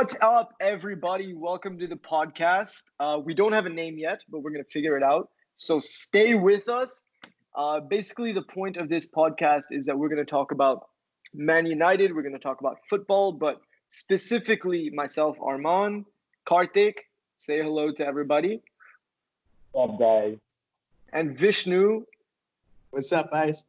What's up, everybody? Welcome to the podcast. We don't have a name yet, but we're going to figure it out. So stay with us. Basically, the point of this podcast is that we're going to talk about Man United. We're going to talk about football, but specifically myself, Arman, Karthik. Say hello to everybody. What's up, guys? And Vishnu. What's up, guys?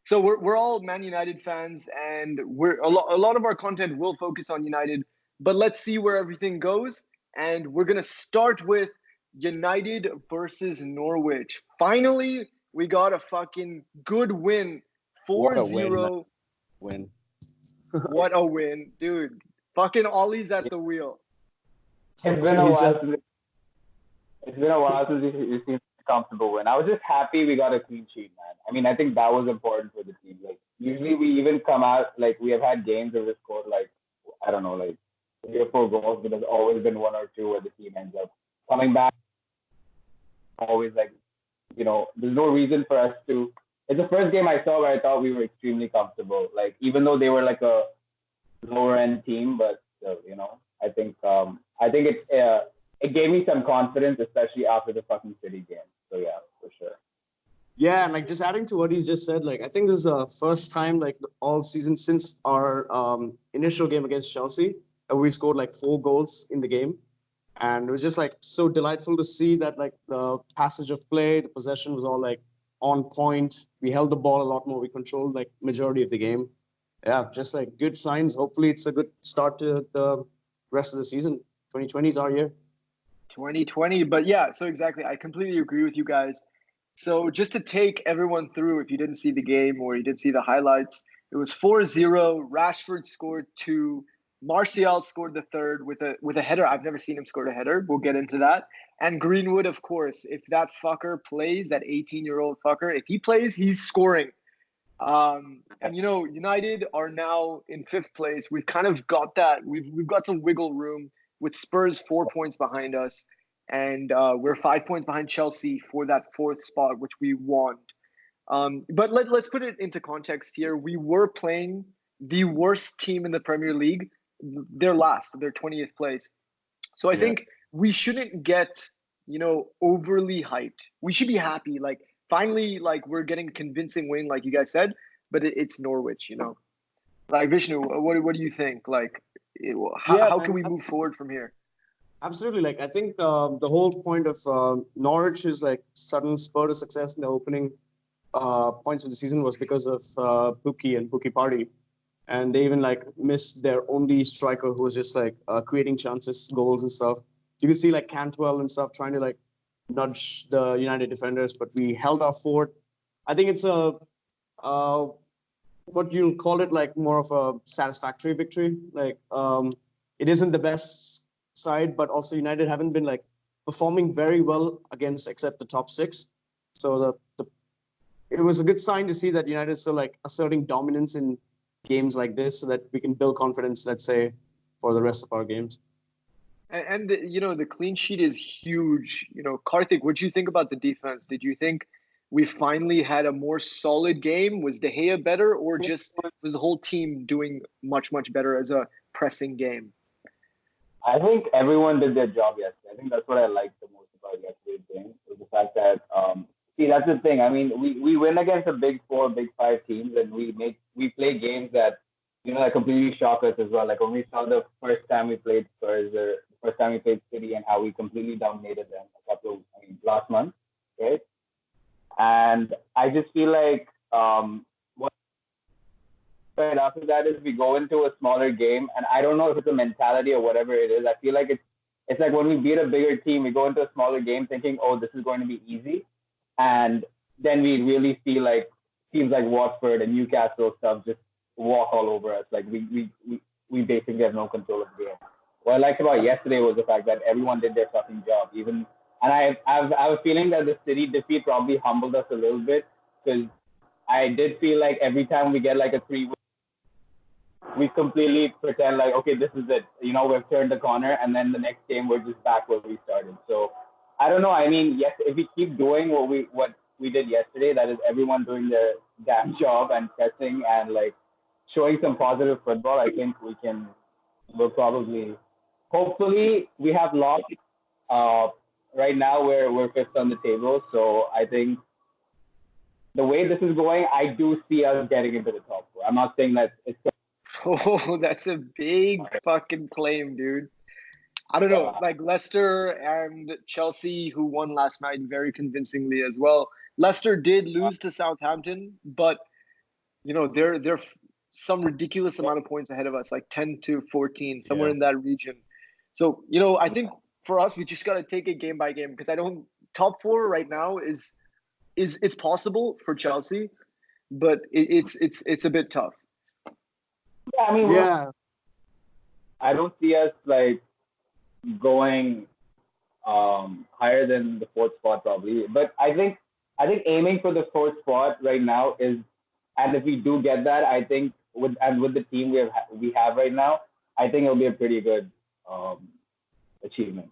So we're all Man United fans, and we're a lot of our content will focus on United. But let's see where everything goes. And we're going to start with United versus Norwich. Finally, we got a fucking good win. 4-0. Win. What a win. Dude, fucking Ollie's at the wheel. It's been a while since we've seen a comfortable win. I was just happy we got a clean sheet, man. I mean, I think that was important for the team. Like, usually we even come out, like, we have had games where we scored, like, I don't know, like, 3 or 4 goals, but there's always been 1 or 2 where the team ends up coming back. Always like, there's no reason for us to. It's the first game I saw where I thought we were extremely comfortable. Like, even though they were like a lower end team, but I think it gave me some confidence, especially after the fucking City game. So yeah, for sure. Yeah, and like just adding to what he just said, like I think this is the first time like all season since our initial game against Chelsea, we scored like 4 goals in the game. And it was just like so delightful to see that like the passage of play, the possession was all like on point. We held the ball a lot more. We controlled like majority of the game. Yeah, just like good signs. Hopefully it's a good start to the rest of the season. 2020 is our year. 2020. But yeah, so exactly. I completely agree with you guys. So just to take everyone through, if you didn't see the game or you didn't see the highlights, it was 4-0. Rashford scored 2. Martial scored the 3rd with a header. I've never seen him score a header. We'll get into that. And Greenwood, of course, if that fucker plays, that 18-year-old fucker, if he plays, he's scoring. And United are now in 5th place. We've kind of got that. We've got some wiggle room with Spurs 4 points behind us, and we're 5 points behind Chelsea for that 4th spot, which we want. But let's put it into context here. We were playing the worst team in the Premier League. They're last. They're 20th place. So I think we shouldn't get, overly hyped. We should be happy. Like, finally, like, we're getting a convincing win, like you guys said, but it's Norwich, Like, Vishnu, what do you think? Like, how can we move forward from here? Absolutely. Like, I think the whole point of Norwich is like sudden spur to success in the opening points of the season was because of Pukki and Pukki Party. And they even like missed their only striker who was just like creating chances, goals and stuff. You can see like Cantwell and stuff trying to like nudge the United defenders, but we held our fort. I think it's a what you'll call it, like more of a satisfactory victory. Like it isn't the best side, but also United haven't been like performing very well against except the top 6. So it was a good sign to see that United is still like asserting dominance in games like this, so that we can build confidence, let's say, for the rest of our games. And the clean sheet is huge. Karthik, what did you think about the defense? Did you think we finally had a more solid game? Was De Gea better, or just was the whole team doing much, much better as a pressing game? I think everyone did their job yesterday. I think that's what I liked the most about yesterday's game, was the fact that that's the thing. I mean, we win against the big 4, big 5 teams, and we play games that that completely shock us as well. Like when we saw the first time we played Spurs, or the first time we played City, and how we completely dominated them last month, right? And I just feel like what right after that is we go into a smaller game, and I don't know if it's a mentality or whatever it is. I feel like it's like when we beat a bigger team, we go into a smaller game thinking, oh, this is going to be easy. And then we really feel like teams like Watford and Newcastle stuff just walk all over us. Like we basically have no control of the game. What I liked about yesterday was the fact that everyone did their fucking job. And I have a feeling that the City defeat probably humbled us a little bit, because I did feel like every time we get like a 3-win, we completely pretend like, okay, this is it. We've turned the corner, and then the next game we're just back where we started. So I don't know. I mean, yes, if we keep doing what we did yesterday, that is everyone doing their damn job and pressing and like showing some positive football, I think we'll probably hopefully we have lost. Uh, right now we're fifth on the table, so I think the way this is going, I do see us getting into the top four. I'm not saying that it's Oh, that's a big fucking claim, dude. I don't know, like Leicester and Chelsea, who won last night very convincingly as well. Leicester did lose to Southampton, but they're some ridiculous amount of points ahead of us, like 10 to 14, somewhere in that region. So, I think for us, we just got to take it game by game because top four right now is it's possible for Chelsea, but it's a bit tough. yeah, I mean, Yeah, I don't see us like going higher than the fourth spot probably. But I think aiming for the fourth spot right now is, and if we do get that, I think with the team we have right now, I think it'll be a pretty good achievement.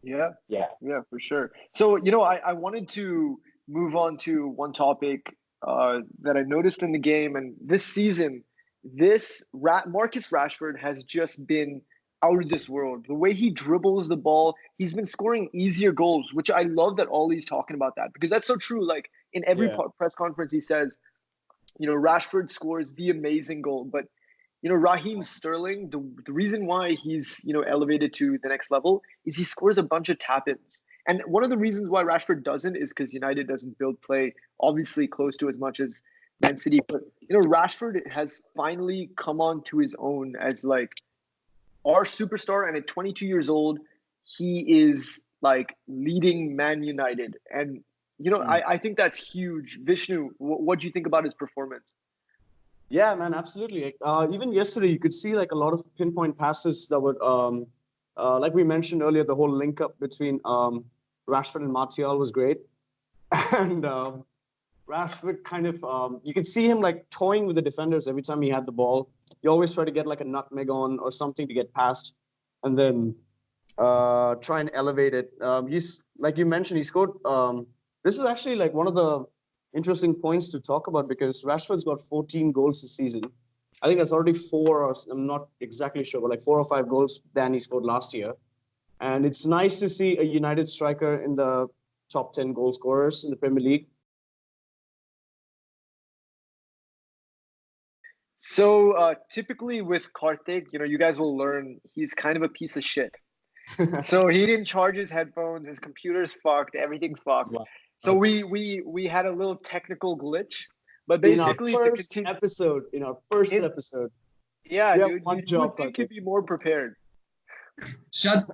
Yeah, Yeah. yeah, for sure. So, I wanted to move on to one topic that I noticed in the game, and this season, Marcus Rashford has just been out of this world. The way he dribbles the ball, he's been scoring easier goals, which I love that Ollie's talking about that because that's so true. Like in every yeah. press conference, he says, Rashford scores the amazing goal, but Raheem Sterling, the reason why he's, elevated to the next level is he scores a bunch of tap-ins. And one of the reasons why Rashford doesn't is because United doesn't build play obviously close to as much as Man City. But, Rashford has finally come on to his own as like our superstar. And at 22 years old, he is like leading Man United. And, I think that's huge. Vishnu, what do you think about his performance? Yeah, man, absolutely. Even yesterday, you could see like a lot of pinpoint passes that would, like we mentioned earlier, the whole link up between Rashford and Martial was great, and Rashford kind of, you could see him like toying with the defenders every time he had the ball. He always tried to get like a nutmeg on or something to get past, and then try and elevate it. He's like you mentioned, he scored. This is actually like one of the interesting points to talk about because Rashford's got 14 goals this season. I think that's already four, or I'm not exactly sure, but like 4 or 5 goals than he scored last year. And it's nice to see a United striker in the top 10 goal scorers in the Premier League. So typically with Karthik, you guys will learn he's kind of a piece of shit. So he didn't charge his headphones, his computer's fucked, everything's fucked. Wow. So we had a little technical glitch, but In our basically first episode, yeah, we have dude, one you job, would think Karthik. you'd be more prepared. Shut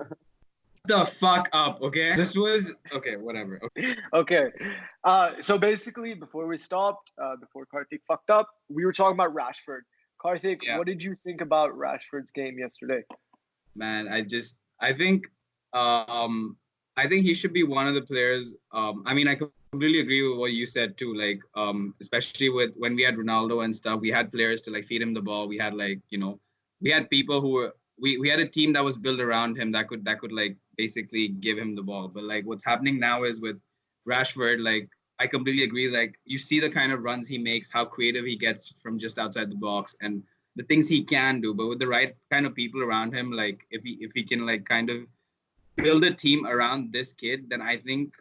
the fuck up, okay? This was okay, whatever. Okay. Okay, so basically before we stopped, before Karthik fucked up, we were talking about Rashford. Karthik, Yeah. what did you think about Rashford's game yesterday? Man, I think he should be one of the players. I mean, I completely agree with what you said too. Like, especially with when we had Ronaldo and stuff, we had players to like feed him the ball. We had like, we had people who were we had a team that was built around him that could like basically give him the ball. But like what's happening now is with Rashford, like I completely agree. Like you see the kind of runs he makes, how creative he gets from just outside the box, and the things he can do. But with the right kind of people around him, like if he can like kind of build a team around this kid, then I think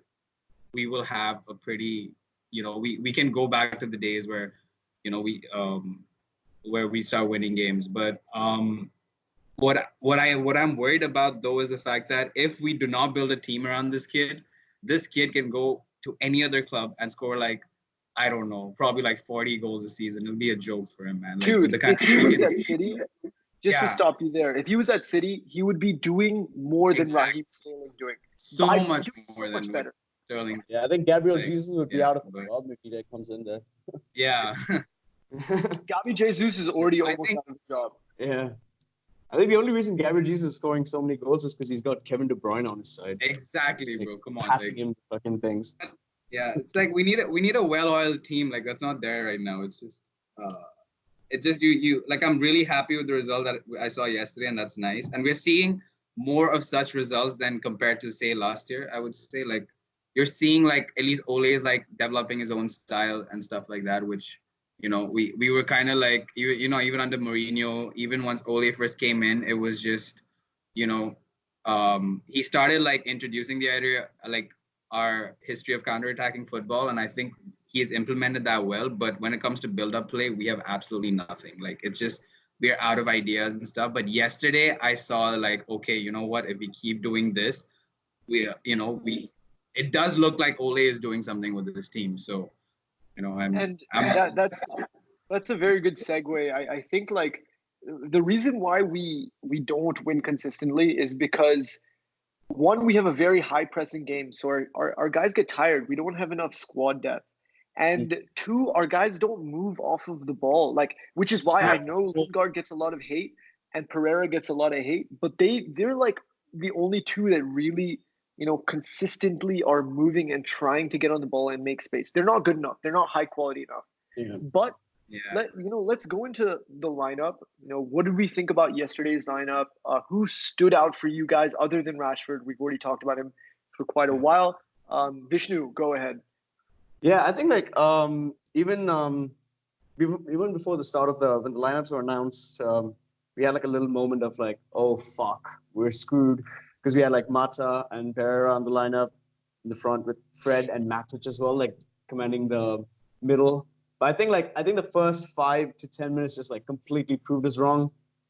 we will have a pretty, we can go back to the days where, where we start winning games. But what I'm worried about though is the fact that if we do not build a team around this kid can go to any other club and score like, I don't know, probably like 40 goals a season. It'll be a joke for him, man. Like, Dude, with the kind if he was of at City, just to Yeah. stop you there, if he was at City, he would be doing more than Exactly. Raheem Sterling doing. so By much doing more so than much what better. Sterling. Yeah, I think Gabriel Like, Jesus would be yeah, out of but- the job if he comes in there. Yeah. Gabby Jesus is already I almost think- out of the job. Yeah. I think the only reason Gabriel Jesus is scoring so many goals is because he's got Kevin De Bruyne on his side. Exactly, bro. Come on. Passing Like, him fucking things. yeah, it's like we need a well-oiled team. Like that's not there right now. It's just you like I'm really happy with the result that I saw yesterday, and that's nice. And we're seeing more of such results than compared to say last year. I would say like you're seeing like at least Ole is like developing his own style and stuff like that, which we were kind of like, even under Mourinho, even once Ole first came in, it was just, he started like introducing the idea, like our history of counter-attacking football, and I think he has implemented that well. But when it comes to build-up play, we have absolutely nothing. Like it's just we're out of ideas and stuff. But yesterday I saw like, okay, you know what? If we keep doing this, it does look like Ole is doing something with this team. So, that's a very good segue. I think like the reason why we don't win consistently is because one, we have a very high pressing game, so our guys get tired. We don't have enough squad depth. And two, our guys don't move off of the ball, like, which is why I know Lingard gets a lot of hate and Pereira gets a lot of hate, but they're like the only two that really, consistently are moving and trying to get on the ball and make space. They're not good enough. They're not high quality enough. Yeah. But let's go into the lineup. What did we think about yesterday's lineup? Who stood out for you guys other than Rashford? We've already talked about him for quite a while. Vishnu, go ahead. Yeah, I think like even before the start of when the lineups were announced, we had like a little moment of like, oh fuck, we're screwed, because we had like Mata and Pereira on the lineup in the front with Fred and Matic as well, like commanding the middle. But I think the first 5 to 10 minutes just like completely proved us wrong.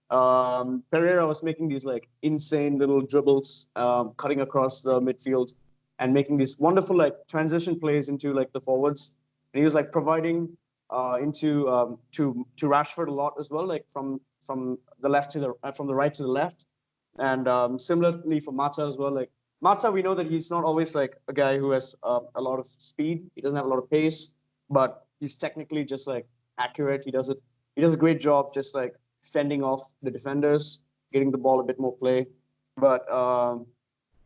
Pereira was making these like insane little dribbles, cutting across the midfield and making these wonderful like transition plays into like the forwards. And he was like providing into to Rashford a lot as well, like from the left to from the right to the left. And similarly for Mata as well. Like Mata, we know that he's not always like a guy who has a lot of speed. He doesn't have a lot of pace, but he's technically just like accurate. He does a great job just like fending off the defenders, getting the ball a bit more play. But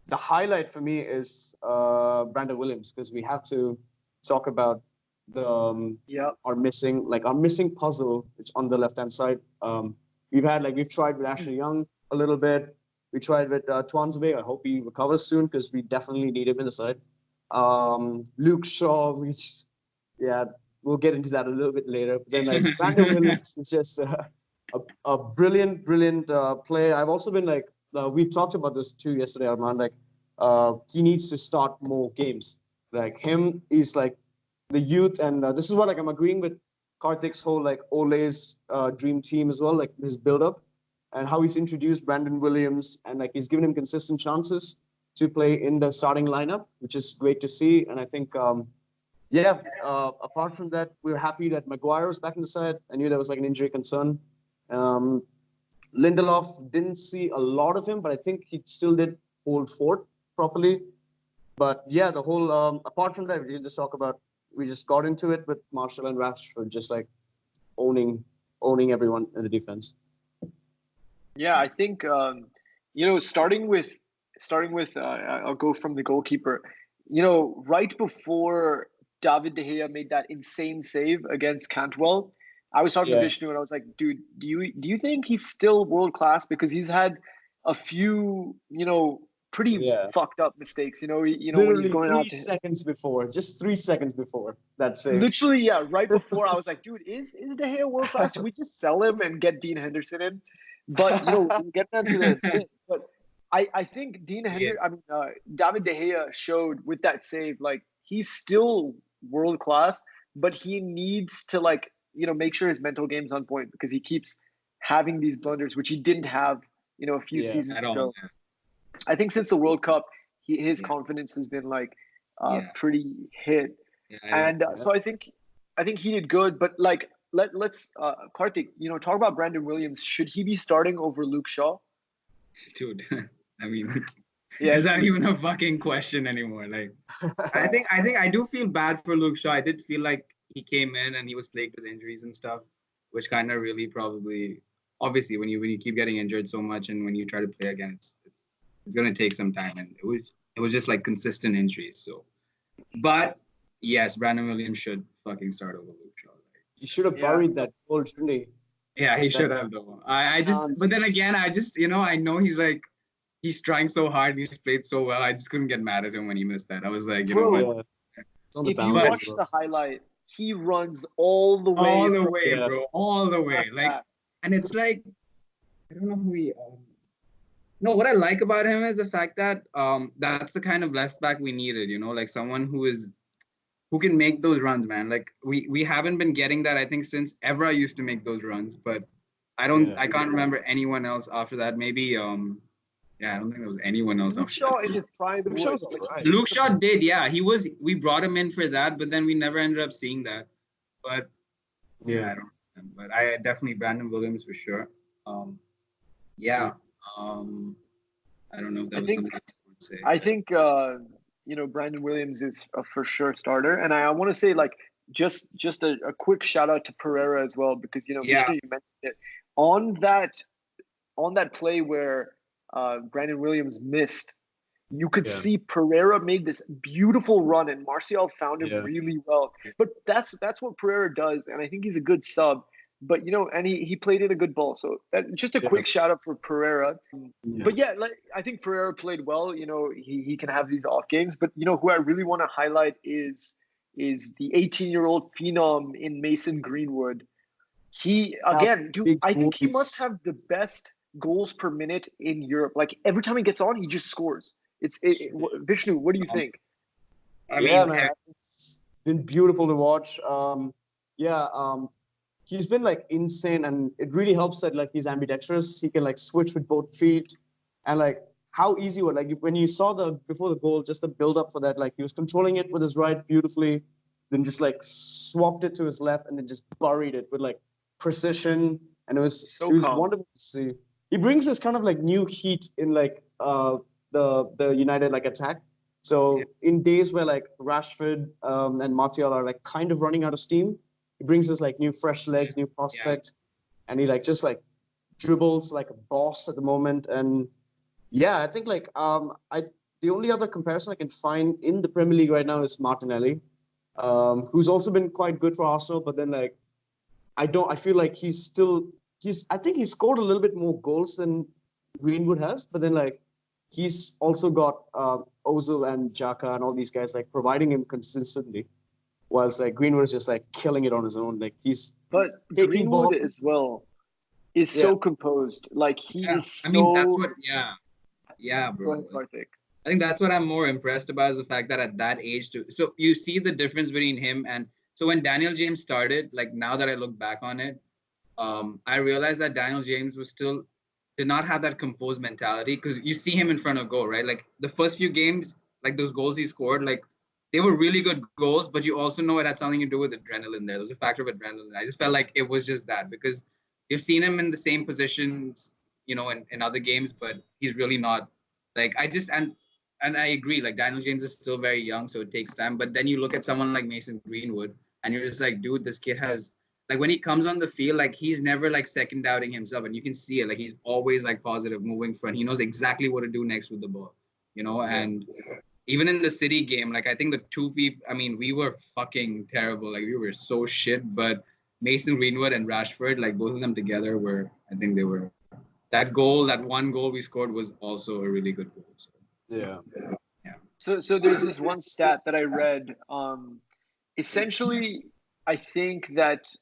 the highlight for me is Brandon Williams, because we have to talk about our missing puzzle, which on the left hand side. We've tried with Ashley Young a little bit. We tried with Twansby. I hope he recovers soon, because we definitely need him in the side. Luke Shaw, we'll get into that a little bit later. But then like Brandon Williams is just a brilliant player. I've also been like, we talked about this too yesterday, Armand. Like he needs to start more games. Like him, he's like the youth, and this is what like I'm agreeing with Karthik's whole like Ole's dream team as well, like his build up and how he's introduced Brandon Williams, and like he's given him consistent chances to play in the starting lineup, which is great to see. And I think apart from that, we're happy that Maguire was back in the side. I knew there was like an injury concern. Lindelof, didn't see a lot of him, but I think he still did hold fort properly. But yeah, the whole apart from that, we just got into it with Marshall and Rashford just like owning everyone in the defense. Yeah, I think starting with I'll go from the goalkeeper. Right before David De Gea made that insane save against Cantwell, I was talking to Vishnu and I was like, dude, do you think he's still world class? Because he's had a few, pretty fucked up mistakes. When he's going out. 3 seconds before that save. Literally, yeah, right before I was like, dude, is De Gea world class? Should we just sell him and get Dean Henderson in? But we'll get into the. But I think David De Gea showed with that save, like he's still world class, but he needs to like make sure his mental game's on point, because he keeps having these blunders, which he didn't have a few seasons ago. I think since the World Cup, his confidence has been like pretty hit, so I think he did good. But like let's Karthik, talk about Brandon Williams. Should he be starting over Luke Shaw? Dude, I mean, is that even a fucking question anymore? Like, I think I do feel bad for Luke Shaw. I did feel like he came in and he was plagued with injuries and stuff, which kind of really probably, obviously, when you keep getting injured so much and when you try to play again, it's gonna take some time, and it was just like consistent injuries. So, but yes, Brandon Williams should fucking start over Luke Shaw. You should have buried that goal, shouldn't he? Yeah, he should have though. But then again, I know he's trying so hard. He's played so well. I just couldn't get mad at him when he missed that. I was like, what? If you watch the highlight, he runs all the way. All the from way, Yeah. bro. All the way. Like, that. and it's like, I don't know who he. No, what I like about him is the fact that that's the kind of left back we needed. You know, like someone who can make those runs, man. Like we haven't been getting that. I think since Evra used to make those runs, but I can't remember anyone else after that. Maybe yeah, I don't think there was anyone else Luke after Shaw that. in his prime. Luke Shaw's would, like, alright. Luke Shaw did, yeah. We brought him in for that, but then we never ended up seeing that. But yeah, I don't know. But I definitely Brandon Williams for sure. Yeah. I don't know if that was something else I would say. I think Brandon Williams is a for sure starter, and I want to say like just a quick shout out to Pereira as well, because Yeah. Vishnu, you mentioned it on that play where Brandon Williams missed. You could see Pereira made this beautiful run, and Martial found him really well. But that's what Pereira does, and I think he's a good sub. But and he played in a good ball. So just a quick shout out for Pereira. But yeah, like I think Pereira played well. He can have these off games. But who I really want to highlight is the 18-year-old phenom in Mason Greenwood. He again, dude, I think he must have the best goals per minute in Europe. Like every time he gets on, he just scores. Vishnu, what do you think? I mean, man, it's been beautiful to watch. He's been like insane, and it really helps that like he's ambidextrous. He can like switch with both feet, and like how easy was like when you saw before the goal, just the build up for that. Like he was controlling it with his right beautifully, then just like swapped it to his left, and then just buried it with like precision, and it was wonderful to see. He brings this kind of like new heat in like the United like attack. So in days where like Rashford and Martial are like kind of running out of steam, he brings us like new fresh legs, new prospect, and he like just like dribbles like a boss at the moment. And yeah, I think like the only other comparison I can find in the Premier League right now is Martinelli, who's also been quite good for Arsenal, but then like I feel like I think he scored a little bit more goals than Greenwood has, but then like he's also got Ozil and Xhaka and all these guys like providing him consistently, whilst like Greenwood is just like killing it on his own. Like but Greenwood balls as well is so composed. Like he is so. I mean, that's what. Yeah, bro. Go ahead, Karthik. I think that's what I'm more impressed about is the fact that at that age too. So you see the difference between him and so when Daniel James started. Like now that I look back on it, I realized that Daniel James did not have that composed mentality, because you see him in front of goal, right? Like the first few games, like those goals he scored, like they were really good goals, but you also know it had something to do with adrenaline there. There's a factor of adrenaline. I just felt like it was just that, because you've seen him in the same positions, in other games, but he's really not like and I agree, like Daniel James is still very young, so it takes time. But then you look at someone like Mason Greenwood and you're just like, dude, this kid has like when he comes on the field, like he's never like second doubting himself, and you can see it. Like he's always like positive, moving front. He knows exactly what to do next with the ball, and even in the City game, like I think the two people, I mean, we were fucking terrible. Like we were so shit, but Mason Greenwood and Rashford, like both of them together that one goal we scored was also a really good goal. So. Yeah. So there's this one stat that I read. Essentially, I think that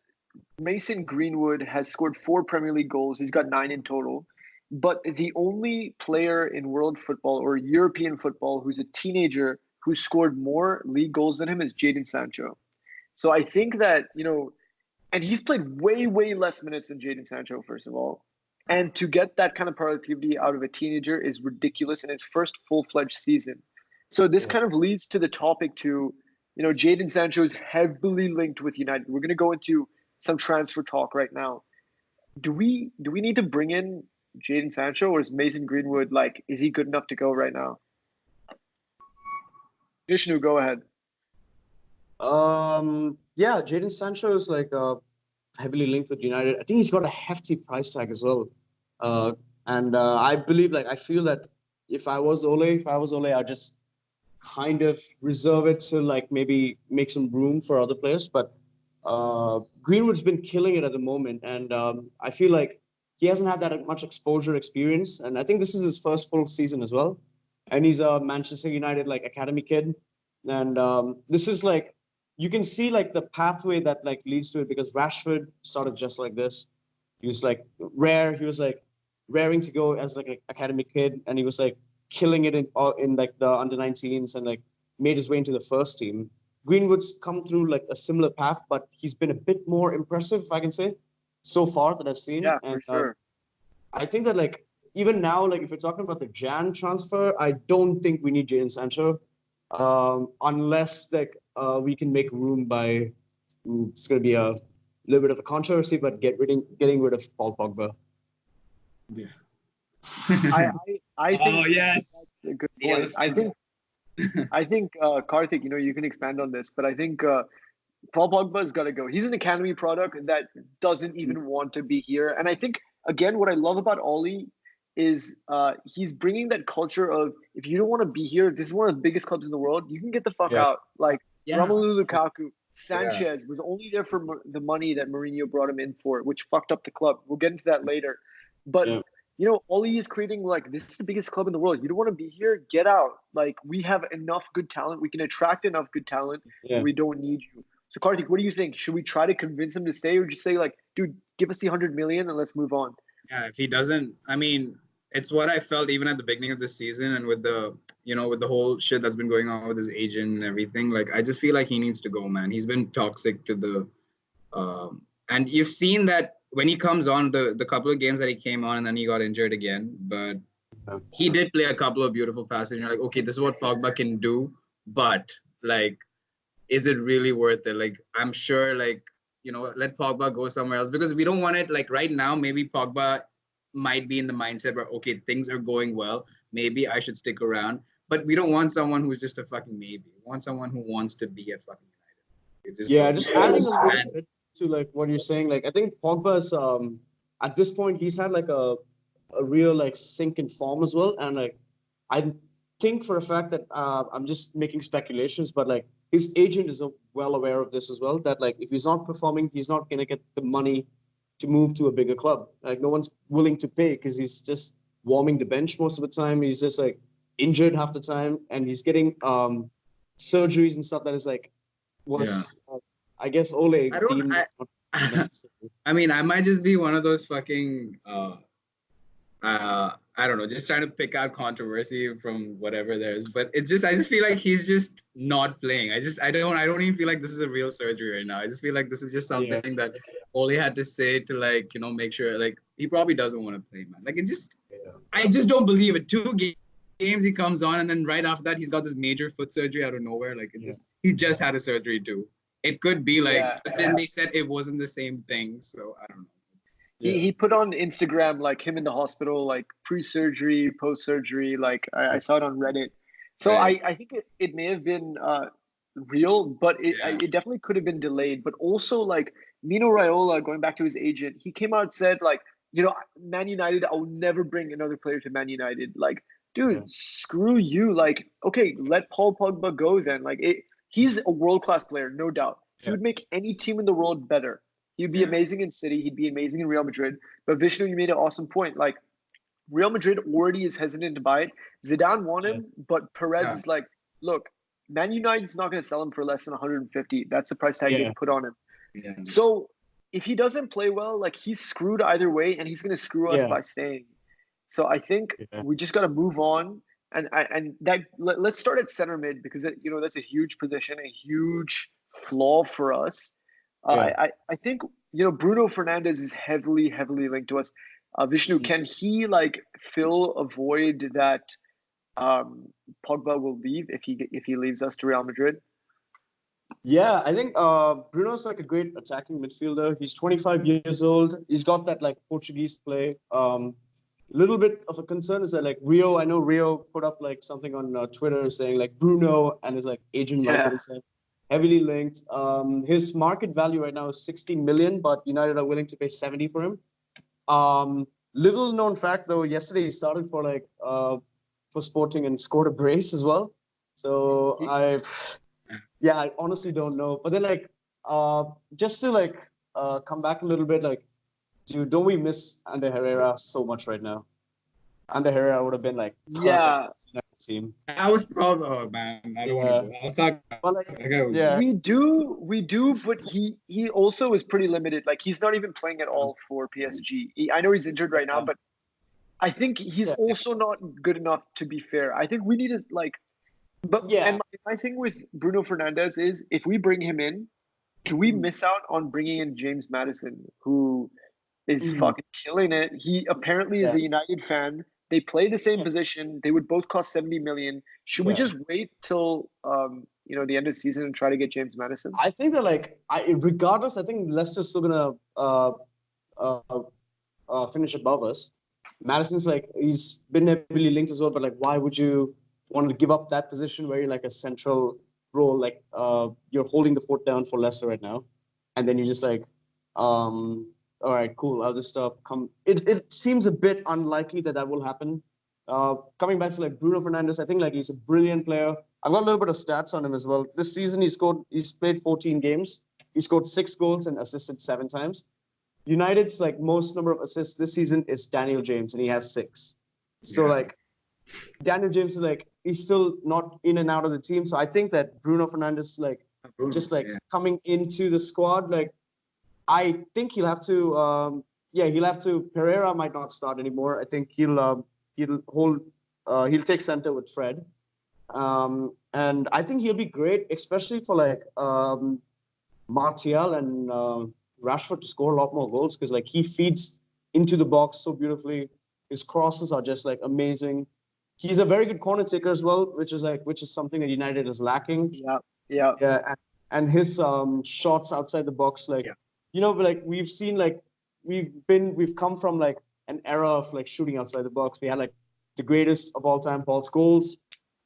Mason Greenwood has scored 4 Premier League goals. He's got 9 in total. But the only player in world football or European football who's a teenager who scored more league goals than him is Jadon Sancho. So I think that, and he's played way, way less minutes than Jadon Sancho, first of all. And to get that kind of productivity out of a teenager is ridiculous in his first full-fledged season. So this kind of leads to the topic to, Jadon Sancho is heavily linked with United. We're going to go into some transfer talk right now. Do we need to bring in Jadon Sancho, or is Mason Greenwood, like, is he good enough to go right now? Vishnu, go ahead. Jadon Sancho is like heavily linked with United. I think he's got a hefty price tag as well. I believe, like, I feel that if I was Ole, I'd just kind of reserve it to like maybe make some room for other players. But Greenwood's been killing it at the moment, and I feel like he hasn't had that much exposure experience, and I think this is his first full season as well. And he's a Manchester United like academy kid, and this is like you can see like the pathway that like leads to it, because Rashford started just like this. He was like rare. He was like raring to go as like an academy kid, and he was like killing it in like the under 19s, and like made his way into the first team. Greenwood's come through like a similar path, but he's been a bit more impressive, if I can say, so far that I've seen. Yeah, and for sure. I think that like even now, like if we're talking about the Jan transfer, I don't think we need Jadon Sancho, unless like we can make room by. It's going to be a little bit of a controversy, but getting rid of Paul Pogba. Yeah. I think Oh yes. that's a good point. I think Karthik, you can expand on this, but I think Paul Pogba's got to go. He's an academy product that doesn't even want to be here. And I think, again, what I love about Ollie is he's bringing that culture of, if you don't want to be here, this is one of the biggest clubs in the world, you can get the fuck out. Like Romelu Lukaku, Sanchez was only there for the money that Mourinho brought him in for, which fucked up the club. We'll get into that later. But Ollie is creating like, this is the biggest club in the world. You don't want to be here, get out. Like, we have enough good talent. We can attract enough good talent. And we don't need you. So Karthik, what do you think? Should we try to convince him to stay, or just say like, dude, give us the 100 million and let's move on? Yeah, if he doesn't, I mean, it's what I felt even at the beginning of the season, and with the with the whole shit that's been going on with his agent and everything. Like, I just feel like he needs to go, man. He's been toxic to the and you've seen that when he comes on, the couple of games that he came on and then he got injured again, but he did play a couple of beautiful passes, and you're like, okay, this is what Pogba can do, but like, is it really worth it? Like, I'm sure, like, let Pogba go somewhere else, because we don't want it. Like, right now, maybe Pogba might be in the mindset where, okay, things are going well, maybe I should stick around. But we don't want someone who's just a fucking maybe. We want someone who wants to be at fucking United. Just adding a little bit to like what you're saying. Like, I think Pogba's at this point he's had like a real like sink in form as well, and like I think for a fact that I'm just making speculations, but like his agent is well aware of this as well, that like if he's not performing, he's not gonna get the money to move to a bigger club. Like, no one's willing to pay because he's just warming the bench most of the time. He's just like injured half the time, and he's getting surgeries and stuff that is like I guess Ole. I mean, I might just be one of those fucking I don't know, just trying to pick out controversy from whatever there is. But I just feel like he's just not playing. I don't even feel like this is a real surgery right now. I just feel like this is just something that Ole had to say to like, make sure, like, he probably doesn't want to play, man. Like, I just don't believe it. 2 games he comes on, and then right after that, he's got this major foot surgery out of nowhere. Like, he just had a surgery too. It could be like, but then they said it wasn't the same thing. So I don't know. He put on Instagram like him in the hospital, like pre-surgery, post-surgery. Like I saw it on Reddit. So I think it may have been real, but it definitely could have been delayed. But also, like, Mino Raiola, going back to his agent, he came out and said like, Man United, I will never bring another player to Man United. Like, dude, screw you. Like, okay, let Paul Pogba go then. Like, he's a world-class player, no doubt. He would make any team in the world better. He'd be amazing in City. He'd be amazing in Real Madrid. But Vishnu, you made an awesome point. Like, Real Madrid already is hesitant to buy it. Zidane won him, but Perez is like, look, Man United's not going to sell him for less than 150. That's the price tag they put on him. Yeah. So if he doesn't play well, like, he's screwed either way, and he's going to screw us by staying. So I think we just got to move on. And that let's start at center mid, because that's a huge position, a huge flaw for us. I think Bruno Fernandes is heavily linked to us. Vishnu, can he like fill a void that Pogba will leave if he leaves us to Real Madrid? Yeah, I think Bruno's like a great attacking midfielder. He's 25 years old. He's got that like Portuguese play. Little bit of a concern is that like I know Rio put up like something on Twitter saying like Bruno and his like agent heavily linked. His market value right now is 60 million, but United are willing to pay 70 for him. Little known fact though, yesterday he started for for Sporting and scored a brace as well. So I honestly don't know. But then like just to like come back a little bit, like, dude, don't we miss Ander Herrera so much right now? Ander Herrera would have been like perfect team. I was proud. Oh man, I don't want to go. I'll talk. But like, Okay, yeah, We do, but he also is pretty limited. Like he's not even playing at all for PSG. I know he's injured right now, but I think he's Yeah. also not good enough to be fair. I think we need to like, but Yeah. and my thing with Bruno Fernandes is if we bring him in, do we miss out on bringing in James Madison, who is fucking killing it? He apparently is Yeah. a United fan. They play the same position. They would both cost 70 million. Should we just wait till the end of the season and try to get James Madison? I think that like regardless, I think Leicester's still gonna finish above us. Madison's like he's been heavily linked as well, but like why would you want to give up that position where you're like a central role, like you're holding the fort down for Leicester right now, and then you just like all right, cool, I'll just come. It seems a bit unlikely that will happen. Coming back to like Bruno Fernandes, I think like he's a brilliant player. I've got a little bit of stats on him as well. This season he's played 14 games. He scored 6 goals and assisted 7 times. United's like most number of assists this season is Daniel James, and he has 6. So like Daniel James is like he's still not in and out of the team. So I think that Bruno Fernandes coming into the squad, like I think he'll have to he'll have to. Pereira might not start anymore. I think he'll take center with Fred. And I think he'll be great, especially for like Martial and Rashford to score a lot more goals because like he feeds into the box so beautifully. His crosses are just like amazing. He's a very good corner taker as well, which is something that United is lacking. Yeah. And his shots outside the box, like but like we've seen like we've come from like an era of like shooting outside the box. We had like the greatest of all time, Paul Scholes,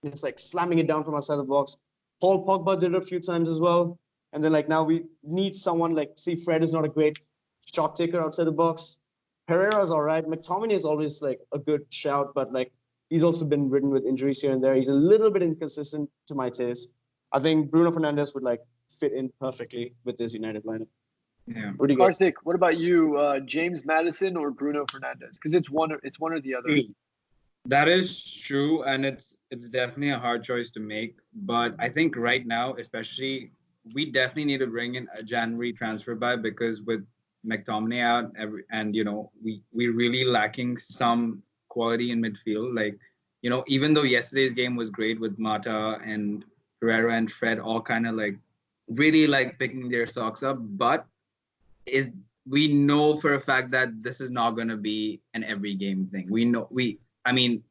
just like slamming it down from outside the box. Paul Pogba did it a few times as well. And then like now we need someone like Fred is not a great shot taker outside the box. Pereira is all right. McTominay is always like a good shout, but like he's also been ridden with injuries here and there. He's a little bit inconsistent to my taste. I think Bruno Fernandes would like fit in perfectly with this United lineup. Yeah. What do you guys? Karthik, what about you? James Madison or Bruno Fernandes? Because it's one or the other. That is true, and it's definitely a hard choice to make. But I think right now, especially, we definitely need to bring in a January transfer buy because with McTominay out, we really lacking some quality in midfield. Like, even though yesterday's game was great with Mata and Pereira and Fred all kind of like really like picking their socks up, but we know for a fact that this is not going to be an every game thing.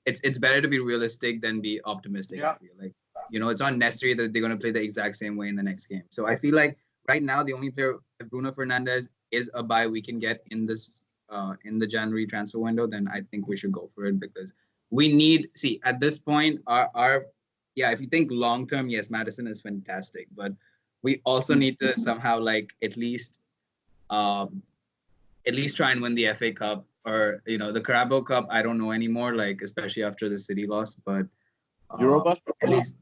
It's better to be realistic than be optimistic. I feel like, it's not necessary that they're going to play the exact same way in the next game. So I feel like right now, the only player, if Bruno Fernandes is a buy we can get in this, in the January transfer window, then I think we should go for it because we need, at this point, if you think long-term, yes, Madison is fantastic, but we also need to somehow like at least try and win the FA Cup or the Carabao Cup. I don't know anymore, like especially after the City loss, but Europa at least.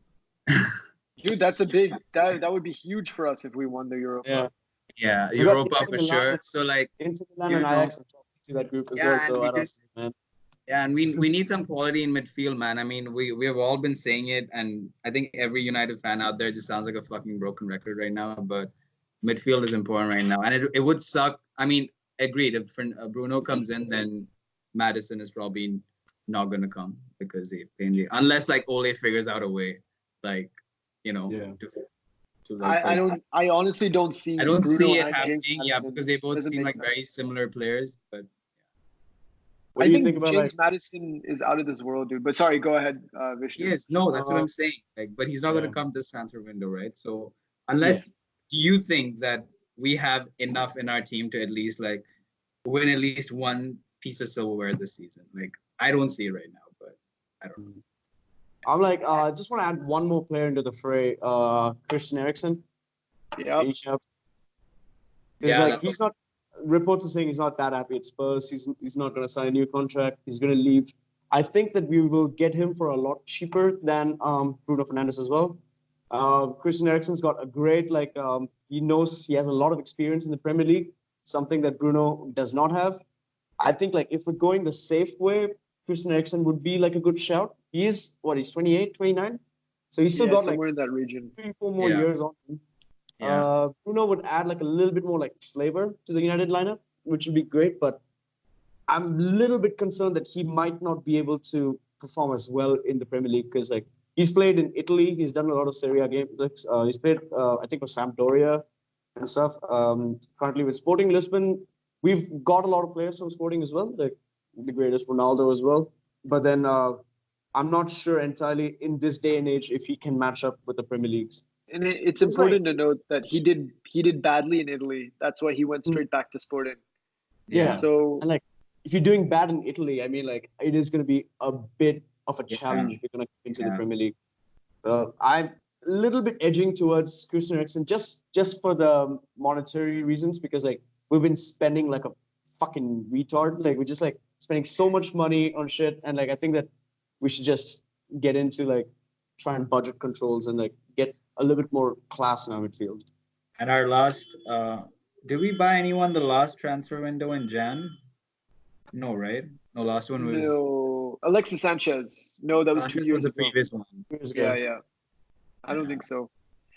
Dude, that's that would be huge for us if we won the Europa. Yeah, Europa for sure. So like Inter Milan and Ajax to that group as well. So I don't know, man. Yeah, and we need some quality in midfield, man. I mean, we have all been saying it, and I think every United fan out there just sounds like a fucking broken record right now. But midfield is important right now, and it would suck. I mean, agreed. If Bruno comes in, then Madison is probably not gonna come because unless like Ole figures out a way, like to like. I honestly don't see. I don't Bruno see it happening. Yeah, Madison. because they both seem like very similar players, but. I think James Madison is out of this world, dude. But sorry, go ahead, Vishnu. Yes, no, that's what I'm saying. Like, but he's not going to come this transfer window, right? So, unless you think that we have enough in our team to at least like win at least one piece of silverware this season, like I don't see it right now, but I don't know. I'm like, I just want to add one more player into the fray, Christian Eriksen. Yeah. He's not. Reports are saying he's not that happy at Spurs. He's not going to sign a new contract. He's going to leave. I think that we will get him for a lot cheaper than Bruno Fernandes as well. Christian Eriksen's got a great he has a lot of experience in the Premier League, something that Bruno does not have. I think like if we're going the safe way, Christian Eriksen would be like a good shout. he's 28, 29. So he's still Yeah, got like somewhere in that region. 3, 4 more Yeah. years on him. Yeah. Bruno would add like a little bit more like flavor to the United lineup, which would be great. But I'm a little bit concerned that he might not be able to perform as well in the Premier League because like he's played in Italy, he's done a lot of Serie A games. He's played, I think, for Sampdoria and stuff. Currently with Sporting Lisbon, we've got a lot of players from Sporting as well, like the greatest Ronaldo as well. But then I'm not sure entirely in this day and age if he can match up with the Premier Leagues. And it's It's like- important to note that he did badly in Italy. That's why he went straight back to Sporting. Yeah. So And like, if you're doing bad in Italy, I mean, like, it is going to be a bit of a Yeah. challenge if you're going to get into the Yeah. Premier League. I'm a little bit edging towards Christian Eriksen just for the monetary reasons because like we've been spending like a fucking retard. Like we're just like spending so much money on shit, and like I think that we should just get into like try and budget controls and like get a little bit more class in our midfield. And our last, did we buy anyone the last transfer window in Jan? No, right? No, last one was. no, Alexis Sanchez. No, that was 2 This years was the ago. previous one. Years ago. Yeah, yeah. I don't Yeah. think so.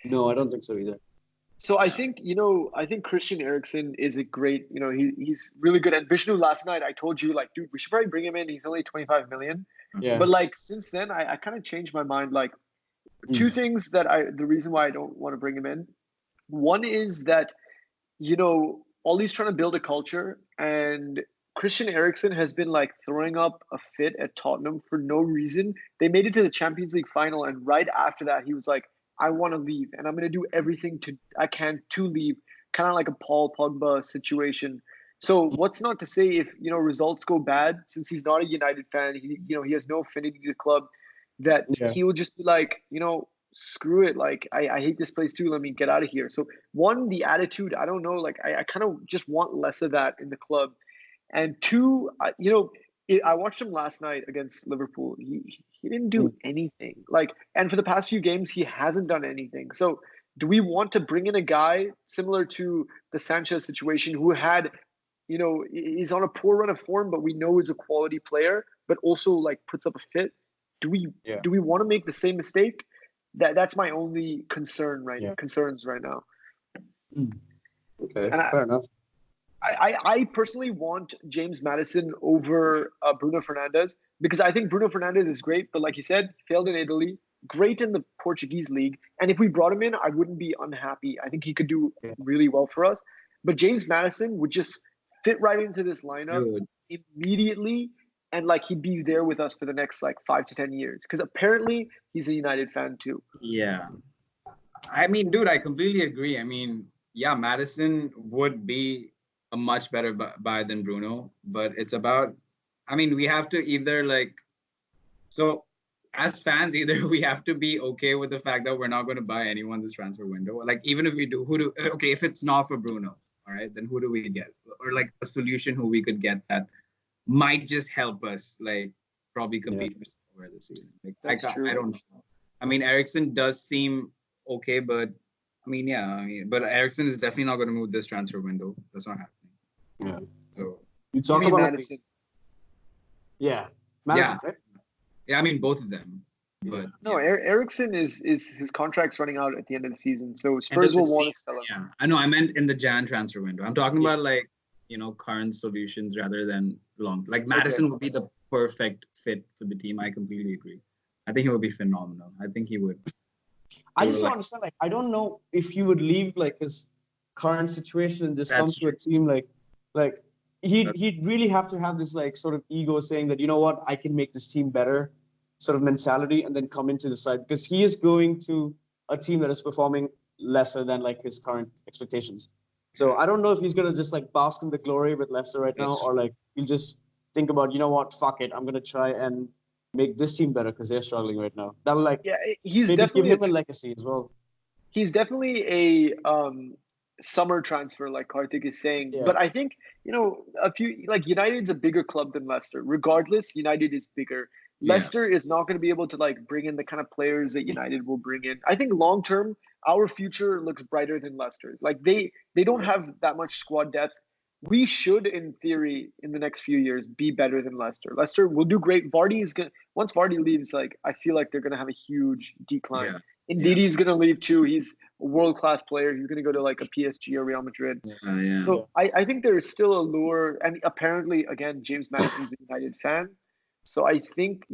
No, I don't think so either. So I think, I think Christian Eriksen is a great, he's really good. And Vishnu, last night I told you, like, dude, we should probably bring him in. He's only 25 million. Yeah. But like since then, I kind of changed my mind. Like two things the reason why I don't want to bring him in. One is that, Ollie's trying to build a culture, and Christian Eriksen has been like throwing up a fit at Tottenham for no reason. They made it to the Champions League final, and right after that, he was like, I want to leave, and I'm going to do everything I can to leave, kind of like a Paul Pogba situation. So what's not to say if, results go bad, since he's not a United fan, he has no affinity to the club, that Yeah. he will just be like, screw it. Like, I hate this place too. Let me get out of here. So one, the attitude, I don't know, like I kind of just want less of that in the club. And two, I watched him last night against Liverpool. He didn't do anything. Like, and for the past few games, he hasn't done anything. So do we want to bring in a guy similar to the Sanchez situation who had, he's on a poor run of form, but we know he's a quality player, but also like puts up a fit? Do we want to make the same mistake? That's my only concerns right now. Okay, And fair enough. I personally want James Maddison over Bruno Fernandes because I think Bruno Fernandes is great, but like you said, failed in Italy, great in the Portuguese league. And if we brought him in, I wouldn't be unhappy. I think he could do really well for us. But James Maddison would just fit right into this lineup immediately, and like he'd be there with us for the next like 5 to 10 years because apparently he's a United fan too. Yeah. I mean, dude, I completely agree. I mean, yeah, Madison would be a much better buy than Bruno, but it's about, I mean, we have to either like, so as fans, either we have to be okay with the fact that we're not going to buy anyone this transfer window. Like, even if we do, okay, if it's not for Bruno, all right, then who do we get? Or like a solution who we could get that might just help us, like, probably compete for somewhere this season. Like, I don't know. I mean, Eriksen does seem okay, but but Eriksen is definitely not going to move this transfer window. That's not happening. Yeah. So, You talk You mean about Maddison. Madison, right? yeah, I mean both of them. But No, Eriksen is his contract's running out at the end of the season, so end Spurs of the will want to season, sell him. Yeah, I know. I meant in the Jan transfer window. I'm talking about like current solutions rather than long. Like Madison would be the perfect fit for the team. I completely agree. I think he would be phenomenal. I think he would. I just don't understand. Like, I don't know if he would leave like his current situation and just come to a team like he'd really have to have this like sort of ego saying that, you know what, I can make this team better sort of mentality and then come into the side because he is going to a team that is performing lesser than like his current expectations. So I don't know if he's gonna just like bask in the glory with Leicester right now, or like he'll just think about, you know what, fuck it, I'm gonna try and make this team better because they're struggling right now. That'll like he's maybe definitely give him a legacy as well. He's definitely a summer transfer, like Karthik is saying. Yeah. But I think a few like United's a bigger club than Leicester. Regardless, United is bigger. Leicester is not going to be able to like bring in the kind of players that United will bring in. I think long term, our future looks brighter than Leicester's. Like they don't have that much squad depth. we should, in theory, in the next few years, be better than Leicester. Leicester will do great. Vardy is gonna once Vardy leaves, like I feel like they're gonna have a huge decline. Yeah. Ndidi is gonna leave too. He's a world-class player. He's gonna go to like a PSG or Real Madrid. Yeah. So I think there is still a lure, and apparently, again, James Madison's a United fan. So I think,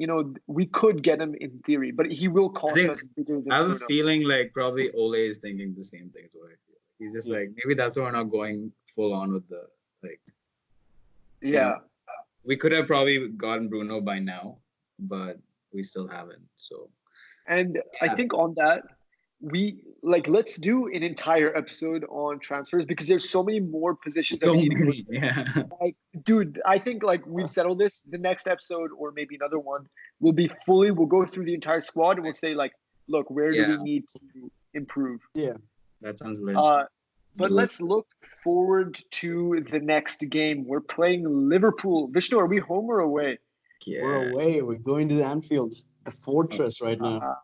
we could get him in theory, but he will cost us bigger than I have a Bruno. feeling like probably Ole is thinking the same thing as what I feel. He's just like, maybe that's why we're not going full on with the like. Yeah. We could have probably gotten Bruno by now, but we still haven't. So. And I think on that, let's do an entire episode on transfers because there's so many more positions that we need to go through. Yeah. Like, dude, I think like we've settled this. The next episode or maybe another one we'll go through the entire squad and we'll say like, look, where do we need to improve? Yeah. That sounds legit. But let's look forward to the next game. We're playing Liverpool. Vishnu, are we home or away? Yeah. We're away. We're going to the Anfield, the fortress right now.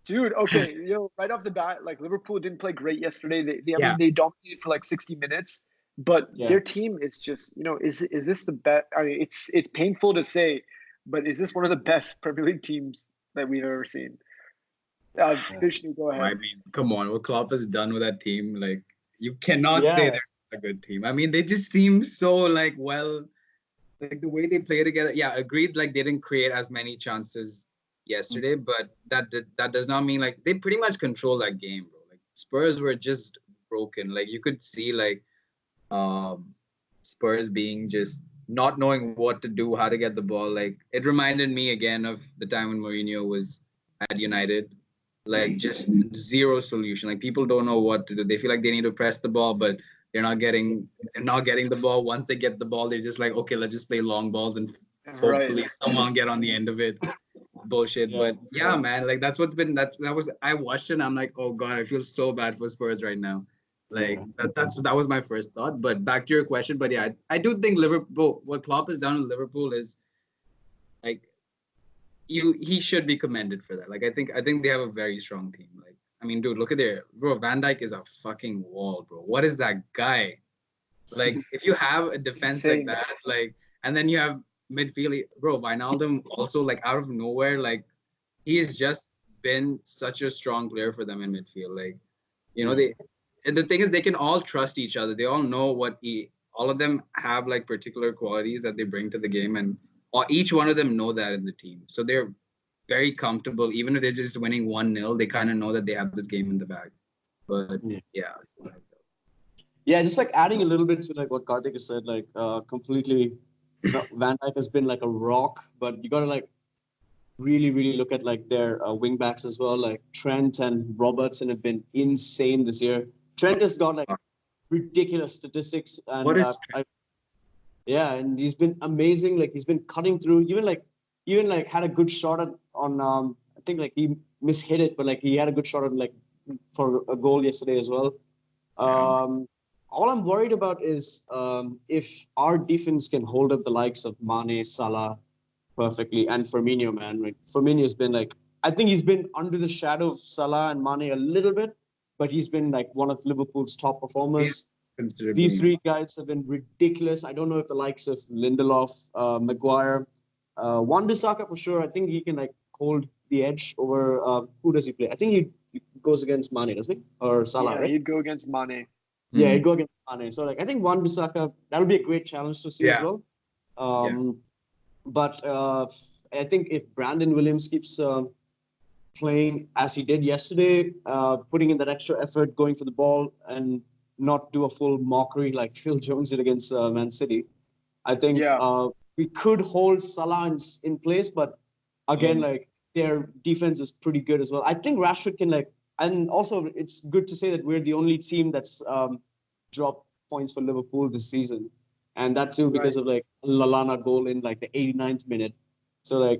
Dude, okay, right off the bat, like Liverpool didn't play great yesterday. I mean, they dominated for like 60 minutes, but their team is just, is this the best? I mean, it's painful to say, but is this one of the best Premier League teams that we've ever seen? Vishnu, go ahead. I mean, come on, what Klopp has done with that team, like you cannot say they're a good team. I mean, they just seem so like the way they play together. Yeah, agreed. Like they didn't create as many chances yesterday, but that does not mean like they pretty much control that game, bro. Like Spurs were just broken. Like you could see like Spurs being just not knowing what to do, how to get the ball. Like it reminded me again of the time when Mourinho was at United. Like just zero solution. Like people don't know what to do. They feel like they need to press the ball, but they're not getting the ball. Once they get the ball, they're just like, okay, let's just play long balls and hopefully someone get on the end of it. Bullshit. But yeah, man, like that's what's been that was I watched it and I'm like, oh god, I feel so bad for Spurs right now. Like that was my first thought. But back to your question, but yeah, I do think Liverpool, what Klopp has done with Liverpool is like he should be commended for that. Like I think they have a very strong team. Like I mean, dude, look at Van Dijk is a fucking wall, bro. What is that guy? Like if you have a defense like that, like and then you have midfield, bro, Wijnaldum also like out of nowhere, like he's just been such a strong player for them in midfield. Like the thing is they can all trust each other. They all know all of them have like particular qualities that they bring to the game, and each one of them know that in the team. So they're very comfortable. Even if they're just winning 1-0, they kind of know that they have this game in the bag. But yeah, just like adding a little bit to like what Karthik has said, like completely Van Dijk has been like a rock, but you got to like really, really look at like their wing backs as well. Like Trent and Robertson have been insane this year. Trent has got like ridiculous statistics, and what is and he's been amazing. Like he's been cutting through. Even like had a good shot on I think like he mishit it, but like he had a good shot on like for a goal yesterday as well. All I'm worried about is if our defense can hold up the likes of Mane, Salah perfectly, and Firmino, man. Like Firmino's been like, I think he's been under the shadow of Salah and Mane a little bit, but he's been like one of Liverpool's top performers. These three guys have been ridiculous. I don't know if the likes of Lindelof, Maguire, Wan-Bissaka for sure. I think he can like hold the edge over who does he play? I think he goes against Mane, doesn't he? Or Salah, right? He'd go against Mane. Yeah, he'd go against Mane. So like I think Wan-Bissaka, that'll be a great challenge to see as well. But I think if Brandon Williams keeps playing as he did yesterday, putting in that extra effort, going for the ball, and not do a full mockery like Phil Jones did against Man City, I think we could hold Salah in place. But again, like their defense is pretty good as well. I think Rashford can like, and also it's good to say that we're the only team that's dropped points for Liverpool this season. And that too because of like Lallana goal in like the 89th minute. So like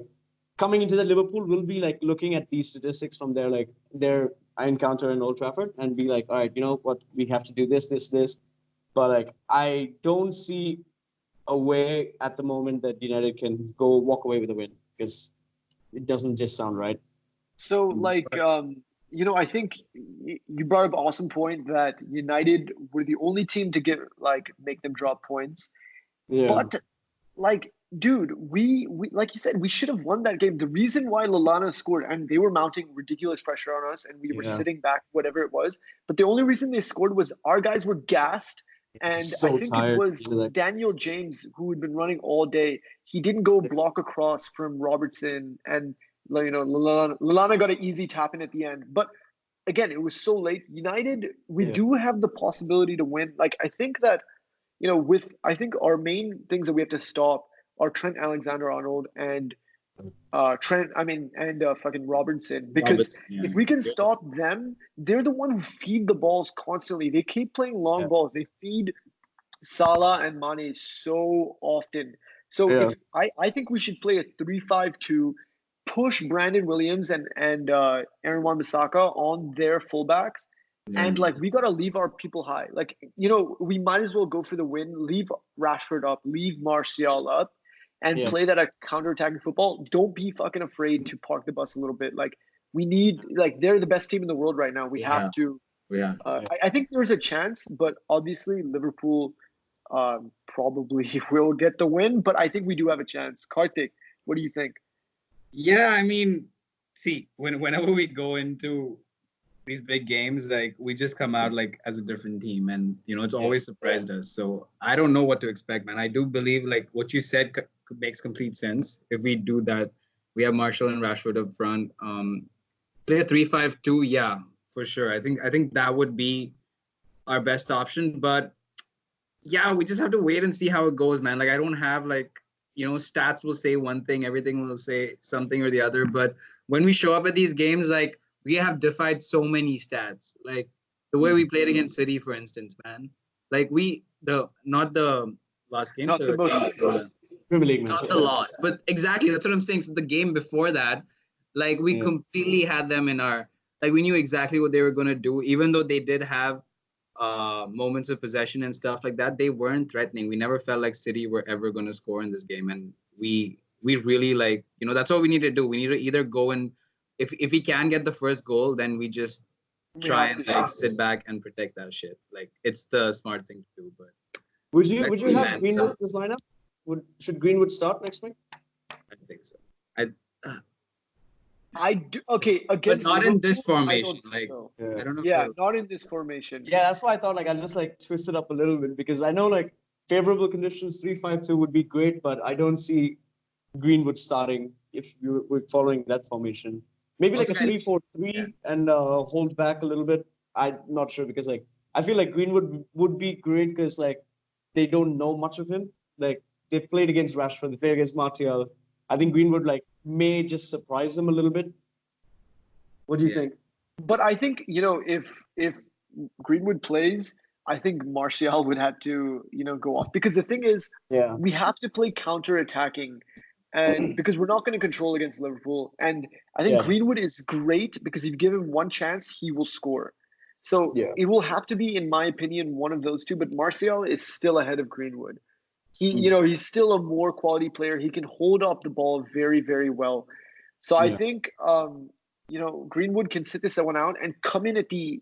coming into the Liverpool, we'll be like looking at these statistics from their encounter in Old Trafford and be like, all right, you know what, we have to do this. But like I don't see a way at the moment that United can walk away with a win because it doesn't just sound right. So like I think you brought up an awesome point that United were the only team to make them drop points. Yeah. But like, dude, we like you said, we should have won that game. The reason why Lallana scored, and they were mounting ridiculous pressure on us, and we were sitting back, whatever it was. But the only reason they scored was our guys were gassed. And So I think tired. it was Daniel James who had been running all day. He didn't go block across from Robertson, and Lallana got an easy tap in at the end. But again, it was so late. United, we do have the possibility to win. Like, I think that, I think our main things that we have to stop are Trent Alexander-Arnold and fucking Robertson, because if we can stop them, they're the one who feed the balls constantly. They keep playing long balls. They feed Salah and Mane so often. So if I think we should play a 3-5-2, push Brandon Williams and Aaron Wan-Bissaka on their fullbacks. And we got to leave our people high. Like, we might as well go for the win, leave Rashford up, leave Martial up, and play that a counter-attacking football. Don't be fucking afraid to park the bus a little bit. Like, we need, they're the best team in the world right now. We have to. I think there's a chance, but obviously Liverpool probably will get the win. But I think we do have a chance. Karthik, what do you think? Yeah, I mean, see, whenever we go into these big games, we just come out as a different team, and it's always surprised us. So I don't know what to expect, man. I do believe what you said makes complete sense. If we do that, we have Martial and Rashford up front. Play a 3-5-2, yeah, for sure. I think that would be our best option. But yeah, we just have to wait and see how it goes, man. I don't have stats will say one thing, everything will say something or the other. But when we show up at these games, we have defied so many stats. The way we played against City, for instance, man. Not the last game, not the most Premier League, not the loss, but exactly that's what I'm saying. So the game before that, we completely had them in our we knew exactly what they were gonna do, even though they did have moments of possession and stuff like that. They weren't threatening. We never felt like City were ever gonna score in this game, and we really that's what we need to do. We need to either go and if we can get the first goal, then we just try and sit back and protect that shit. It's the smart thing to do. But would you have Greenwood in this lineup? Should Greenwood start next week? I think so. I do. Okay, against but not Liverpool, in this formation. I don't I don't know. Yeah, not in this formation. Yeah, that's why I thought I'll just twist it up a little bit, because I know favorable conditions 3-5-2 would be great, but I don't see Greenwood starting if we're following that formation. Maybe a 3-4-3 and hold back a little bit. I'm not sure, because I feel like Greenwood would be great because they don't know much of him. They played against Rashford, they played against Martial. I think Greenwood may just surprise them a little bit. What do you think? But I think if Greenwood plays, I think Martial would have to go off, because the thing is, we have to play counter-attacking. And because we're not going to control against Liverpool. And I think Greenwood is great because if you give him one chance, he will score. So it will have to be, in my opinion, one of those two. But Martial is still ahead of Greenwood. He's still a more quality player. He can hold up the ball very, very well. So I think, Greenwood can sit this one out and come in at the,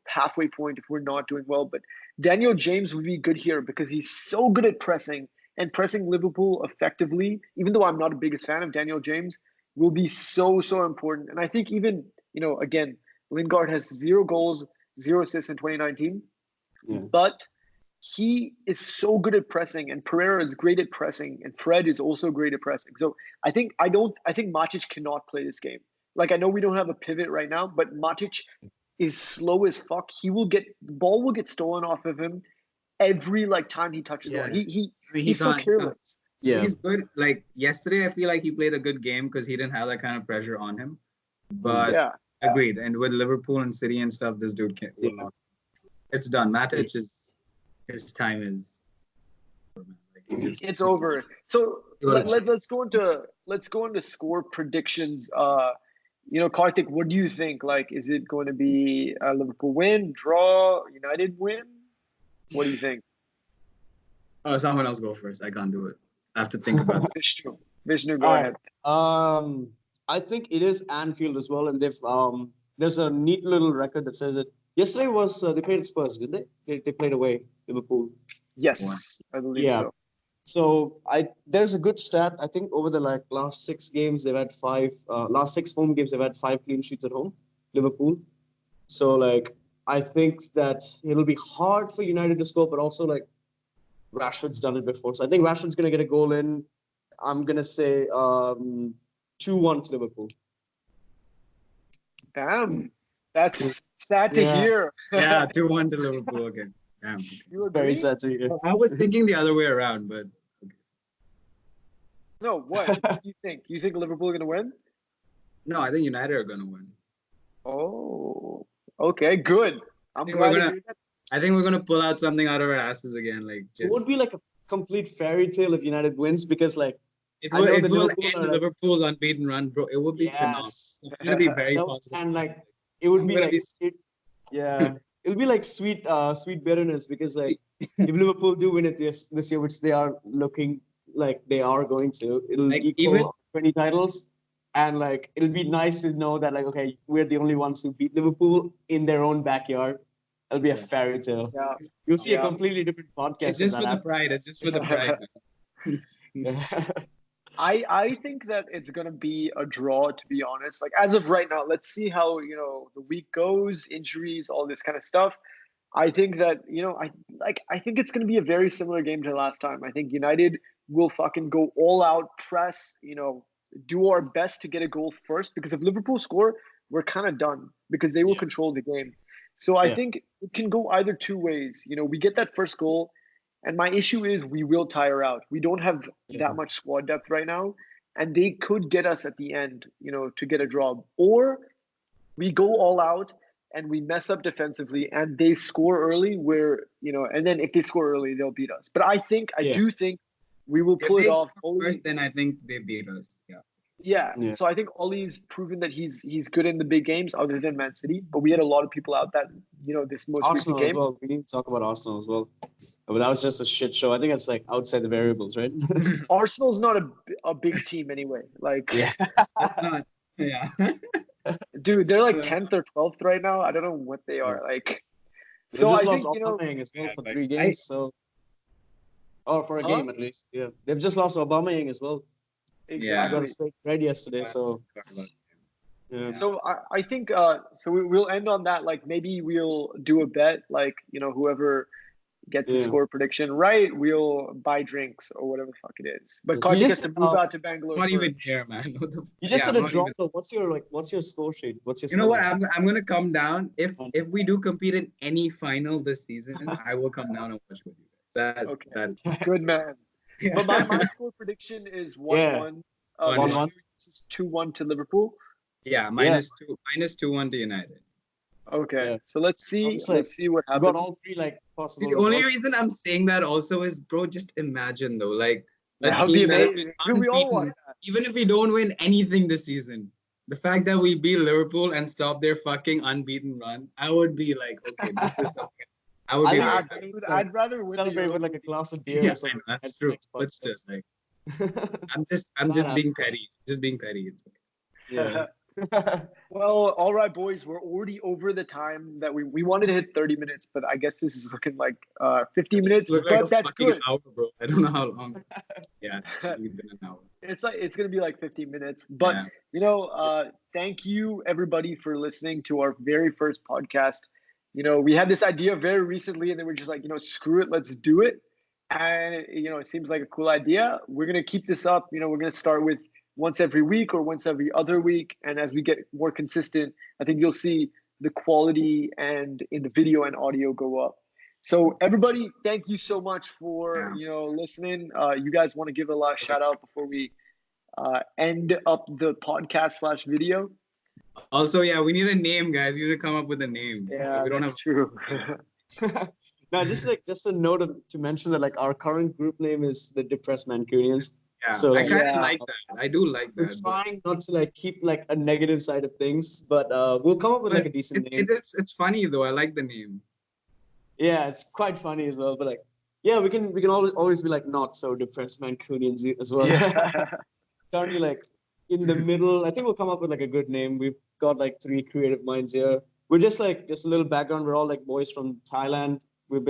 halfway point if we're not doing well. But Daniel James would be good here because he's so good at pressing. And pressing Liverpool effectively, even though I'm not the biggest fan of Daniel James, will be so, so important. And I think even, again, Lingard has 0 goals, 0 assists in 2019. But he is so good at pressing, and Pereira is great at pressing, and Fred is also great at pressing. So I think Matic cannot play this game. I know we don't have a pivot right now, but Matic is slow as fuck. The ball will get stolen off of him every time he touches the ball. He's so careless. Yeah, he's good. Yesterday, I feel like he played a good game because he didn't have that kind of pressure on him. But agreed. And with Liverpool and City and stuff, this dude will not. It's done. Matic his time is. It's over. So let's go into score predictions. Karthik, what do you think? Is it going to be a Liverpool win, draw, United win? What do you think? Oh, someone else go first. I can't do it. I have to think about it. Vishnu, go ahead. I think it is Anfield as well, and there's a neat little record that says it. Yesterday was they played Spurs, did they? They played away Liverpool. Yes, I believe Yeah. so. So there's a good stat. I think over the last 6 games they've had 5. Last 6 home games they've had 5 clean sheets at home, Liverpool. So like I think that it'll be hard for United to score, but also like Rashford's done it before. So I think Rashford's gonna get a goal in. I'm gonna say 2-1 to Liverpool. Damn, that's sad to Yeah. hear. Yeah, 2-1 to Liverpool. Okay. Damn. You Very agree? sad to hear. I was thinking the other way around, but No, what do you think? You think Liverpool are gonna win? no, I think United are gonna win. Oh, okay, good. I'm think glad we're to gonna- hear that. I think we're gonna pull out something out of our asses again. Like It just would be like a complete fairy tale if United wins because like it I will, know it that will Liverpool end are like- Liverpool's unbeaten run, bro. It would be phenomenal. yes. It's gonna be very No, positive. and like it would I'm be gonna like be- yeah, it'll be like sweet bitterness because like if Liverpool do win it this year, which they are looking like they are going to, it'll Like, equal even- 20 titles, and like it'll be nice to know that like okay, we're the only ones who beat Liverpool in their own backyard. It'll be a fairy tale. Yeah. You'll see Yeah. a completely different podcast. It's just if for that the pride. It's just for the pride. Man. happens. I think that it's gonna be a draw, to be honest. Like as of right now, let's see how the week goes, injuries, all this kind of stuff. I think that I think it's gonna be a very similar game to last time. I think United will fucking go all out, press, do our best to get a goal first. Because if Liverpool score, we're kind of done because they will control the game. So I Yeah. think it can go either two ways. We get that first goal. And my issue is we will tire out. We don't have that much squad depth right now. And they could get us at the end, to get a draw. Or we go all out and we mess up defensively and they score early and then if they score early, they'll beat us. But I do think we will pull If it they off. score first, then I think they beat us. Yeah. Yeah. So I think Ollie's proven that he's good in the big games other than Man City. But we had a lot of people out that, this most recent Arsenal as game. well. We need to talk about Arsenal as well. But that was just a shit show. I think it's like outside the variables, right? Arsenal's not a big team anyway. Like, yeah. Not, yeah. dude, they're like 10th or 12th right now. I don't know what they are. Like, They so I just think, lost Aubameyang as well Yeah, for but 3 games. Or for a game at least. Yeah. They've just lost Aubameyang as well. He exactly. got a straight red yesterday, so yeah. So I think we'll end on that. Like maybe we'll do a bet. Like whoever gets the score prediction right, we'll buy drinks or whatever the fuck it is. But Kartik has to move out to Bangalore. Not even first. here, man. You just Yeah, said a not draw. even- Though. What's your score sheet? What's your You know what? score? I'm gonna come down. If we do compete in any final this season, I will come down and watch with you. That Good man. yeah. But my score prediction is 1-1. 1-1. 2-1 to Liverpool. Yeah, minus 2-1 to United. Okay. Yeah. So let's see. Honestly, Let's see what You happens. got all 3 like possible. The only results. reason I'm saying that also is, bro, just imagine though, like a That would be team that is amazing. Dude, we all unbeaten, want that. even if we don't win anything this season, the fact that we beat Liverpool and stop their fucking unbeaten run, I would be like, okay, this is something. I would be I like, think Dude, I'd rather win the celebrate Euro with like a League. glass of beer yeah, or something. that's true. But still, like, I'm just Not being petty. Just being petty. It's okay. Yeah. Well, all right, boys. We're already over the time that we wanted to hit 30 minutes, but I guess this is looking like 50 minutes. Look But like a that's fucking good. hour, bro. I don't know how long. Yeah, it's been an hour. It's gonna be like 15 minutes. But Yeah. thank you everybody for listening to our very first podcast. We had this idea very recently, and then we're just like, screw it, let's do it. And it seems like a cool idea. We're gonna keep this up. We're gonna start with once every week or once every other week, and as we get more consistent, I think you'll see the quality and in the video and audio go up. So everybody, thank you so much for listening. You guys want to give a last shout out before we end up the podcast / video? Also, yeah, we need a name, guys. We need to come up with a name. Yeah, we don't that's have. true. No, just a note to mention that like our current group name is the Depressed Mancunians. Yeah, So, I kind of yeah. like that. I do like We're that. but- trying not to like keep like a negative side of things, but we'll come up with like a decent name. It's funny though. I like the name. Yeah, it's quite funny as well. But like, yeah, we can always be like not so depressed Mancunians as well. Yeah. Currently, like in the middle. I think we'll come up with like a good name. We've got like 3 creative minds here. We're just a little background. We're all like boys from Thailand. We've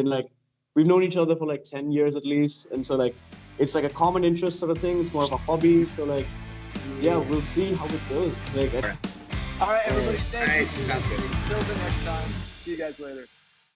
known each other for like 10 years at least. And so like, it's like a common interest sort of thing. It's more of a hobby. So like, yeah, we'll see how it goes. Like, all right, everybody. Thank you. Sounds good. Until the next time. See you guys later.